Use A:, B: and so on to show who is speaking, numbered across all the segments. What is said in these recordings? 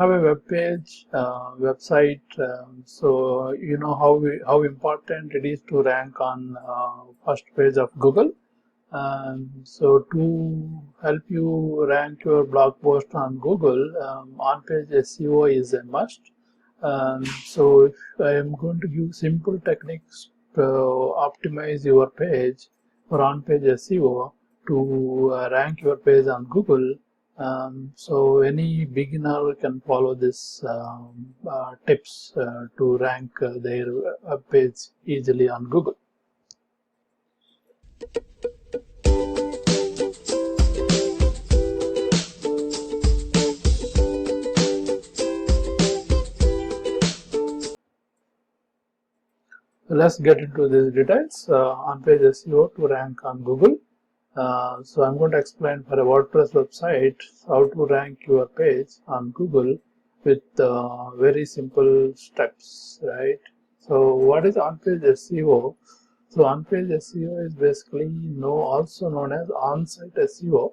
A: have a web page, website, so you know how important it is to rank on first page of Google. So to help you rank your blog post on Google, on-page SEO is a must. So if I am going to give simple techniques to optimize your page for on-page SEO to rank your page on Google. So any beginner can follow this tips to rank their page easily on Google. Let's get into these details on page SEO to rank on Google. So I'm going to explain for a WordPress website how to rank your page on Google with very simple steps, right? So what is on-page SEO? So on-page SEO is basically also known as on-site SEO.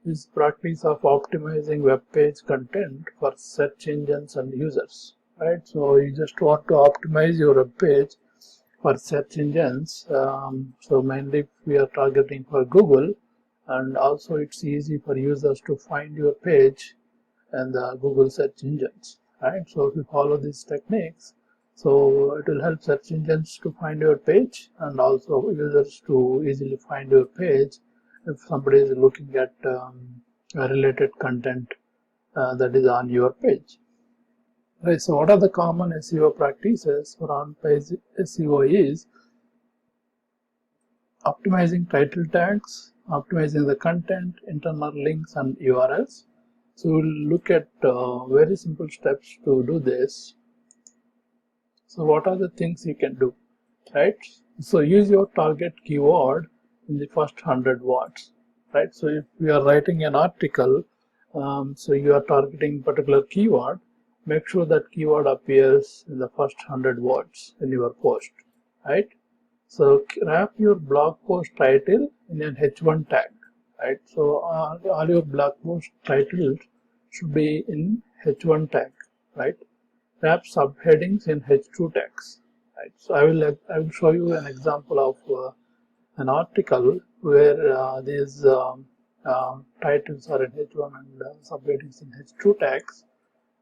A: Is practice of optimizing web page content for search engines and users, right? So you just want to optimize your web page for search engines. So mainly we are targeting for Google, and also it's easy for users to find your page and the Google search engines, right? So if you follow these techniques, so it will help search engines to find your page and also users to easily find your page if somebody is looking at related content that is on your page. Right, so what are the common SEO practices for on-page SEO is optimizing title tags, optimizing the content, internal links and URLs. So we'll look at very simple steps to do this. So what are the things you can do, right? So use your target keyword in the first 100 words, right? So if you are writing an article, so you are targeting particular keyword, make sure that keyword appears in the first 100 words in your post, right? So wrap your blog post title in an H1 tag, right? So all your blog post titles should be in H1 tag, right? Wrap subheadings in H2 tags, right? So I will show you an example of an article where these titles are in H1 and subheadings in H2 tags,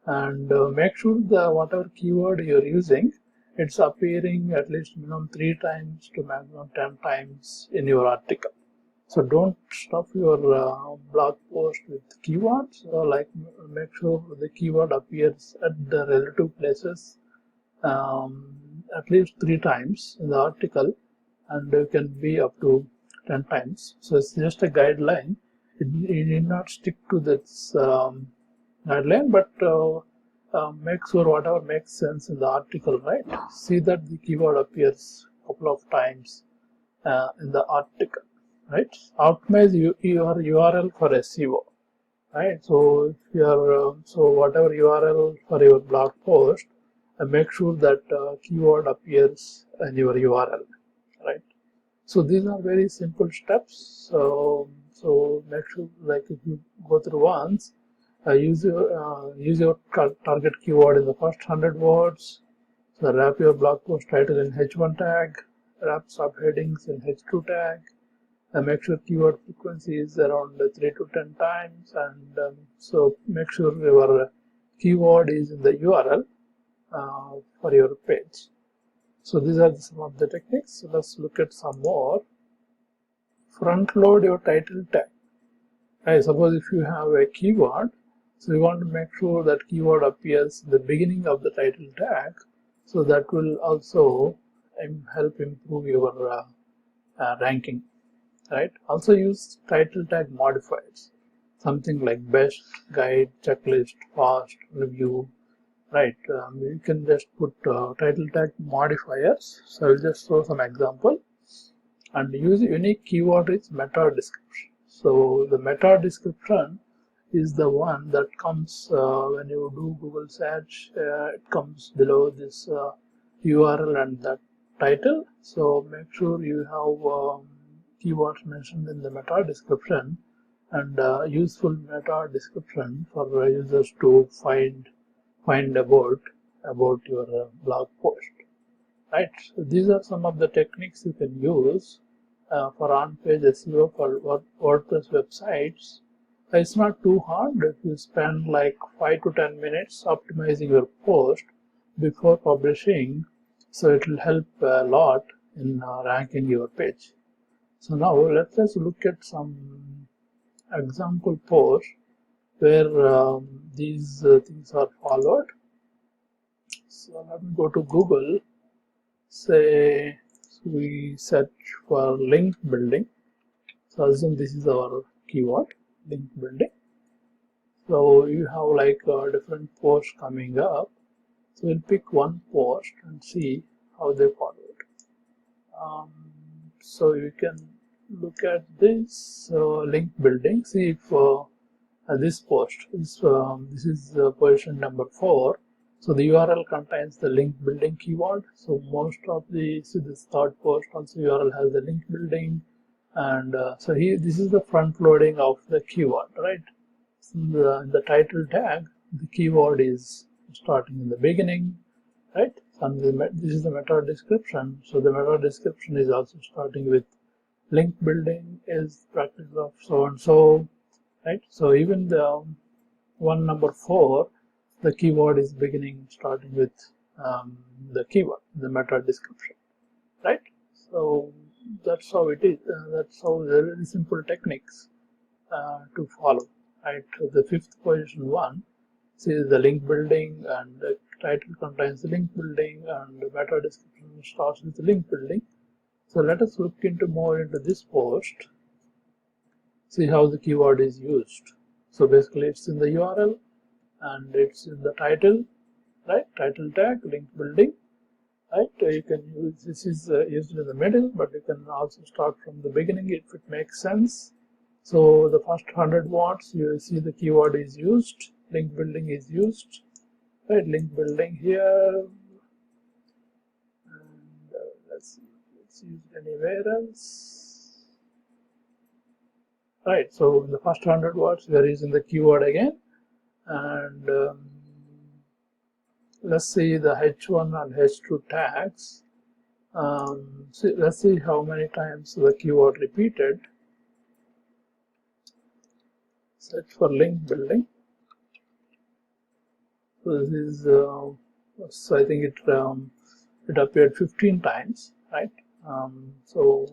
A: and make sure the whatever keyword you're using, it's appearing at least minimum 3 times to maximum 10 times in your article. So don't stuff your blog post with keywords, like make sure the keyword appears at the relative places at least 3 times in the article, and it can be up to 10 times. So it's just a guideline. You need not stick to this guideline, but make sure whatever makes sense in the article, right? See that the keyword appears a couple of times in the article, right? Optimize your URL for SEO, right? So if you are so whatever URL for your blog post, make sure that keyword appears in your URL, right? So these are very simple steps. So make sure, like if you go through once, use your target keyword in the first 100 words. So wrap your blog post title in H1 tag, wrap subheadings in H2 tag, and make sure keyword frequency is around 3 to 10 times, and so make sure your keyword is in the URL for your page. So these are some of the techniques. So let's look at some more. Front load your title tag. I suppose if you have a keyword, so you want to make sure that keyword appears in the beginning of the title tag, so that will also help improve your ranking, right? Also use title tag modifiers, something like best, guide, checklist, fast, review, right? You can just put title tag modifiers. So I will just show some example, and use unique keyword is meta description. So the meta description is the one that comes when you do Google search. It comes below this URL and that title. So make sure you have keywords mentioned in the meta description, and useful meta description for users to find find about your blog post. Right, so these are some of the techniques you can use for on-page SEO for WordPress websites. It's not too hard if you spend like 5 to 10 minutes optimizing your post before publishing, so it will help a lot in ranking your page. So now let's look at some example posts where these things are followed. So let me go to Google. Say we search for link building. So assume this is our keyword, link building. So you have like different posts coming up. So we'll pick one post and see how they follow it. So you can look at this link building. See if this post is this is position number 4. So the URL contains the link building keyword. So most of the, see this third post also URL has the link building, and so here this is the front loading of the keyword, right? So in the title tag, the keyword is starting in the beginning, right? And this is the meta description. So the meta description is also starting with link building is practice of so and so, right? So even the one number 4. The keyword is starting with the keyword, the meta description, right? So that's how it is. That's how the very simple techniques to follow, right? The 5th position one, see the link building, and the title contains the link building, and the meta description starts with the link building. So let us look more into this post, see how the keyword is used. So basically it's in the URL, and it's in the title, right? Title tag, link building, right? You can use, this is used in the middle, but you can also start from the beginning if it makes sense. So the first 100 words, you see the keyword is used, link building is used, right? Link building here, and let's see if it's used anywhere else, right? So in the first 100 words, we are using the keyword again. And let's see the H1 and H2 tags. Let's see how many times the keyword repeated. Search for link building. So this is, so I think it appeared 15 times, right? So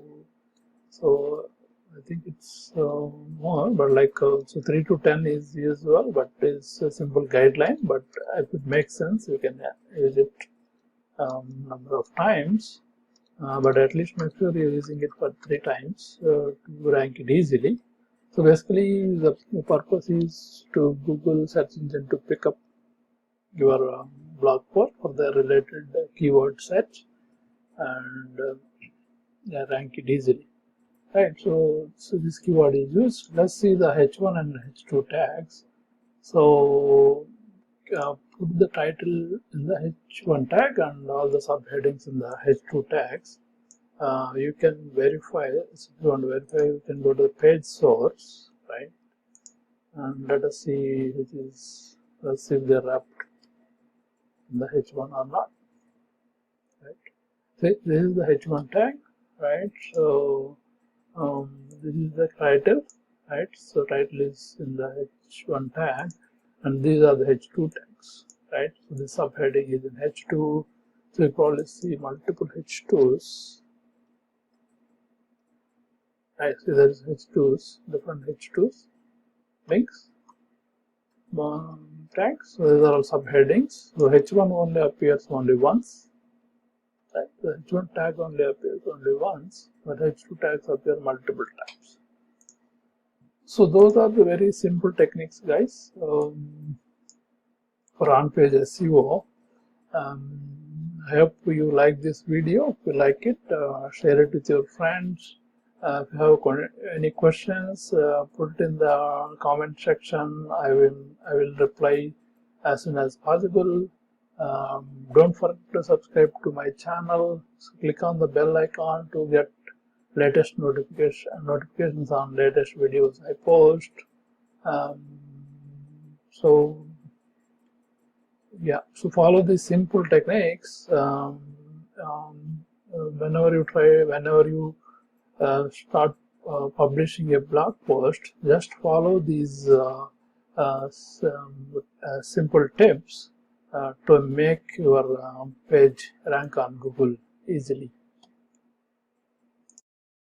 A: I think it's more, but like so 3 to 10 is usual, but it's a simple guideline. But if it makes sense, you can use it number of times. But at least make sure you're using it for 3 times to rank it easily. So basically, the purpose is to Google search engine to pick up your blog post for the related keyword search and rank it easily. Right, so this keyword is used. Let's see the H1 and H2 tags. So put the title in the H1 tag and all the subheadings in the H2 tags. You can verify, if you want to verify, you can go to the page source, right? And let us see which is, let's see if they're wrapped in the H1 or not, right? So this is the H1 tag, right? So this is the title, right? So title is in the H1 tag, and these are the H2 tags, right? So the subheading is in H2. So you probably see multiple H2s, right? So there's H2s, different H2s, links, tags. So these are all subheadings. So H1 only appears only once. Right? The H1 tag only appears only once, but H2 tags appear multiple times. So those are the very simple techniques, guys, for on-page SEO. I hope you like this video. If you like it, share it with your friends. If you have any questions, put it in the comment section. I will reply as soon as possible. Don't forget to subscribe to my channel. So click on the bell icon to get latest notifications on latest videos I post. So Yeah, so follow these simple techniques. Whenever you start publishing a blog post, just follow these simple tips to make your page rank on Google easily.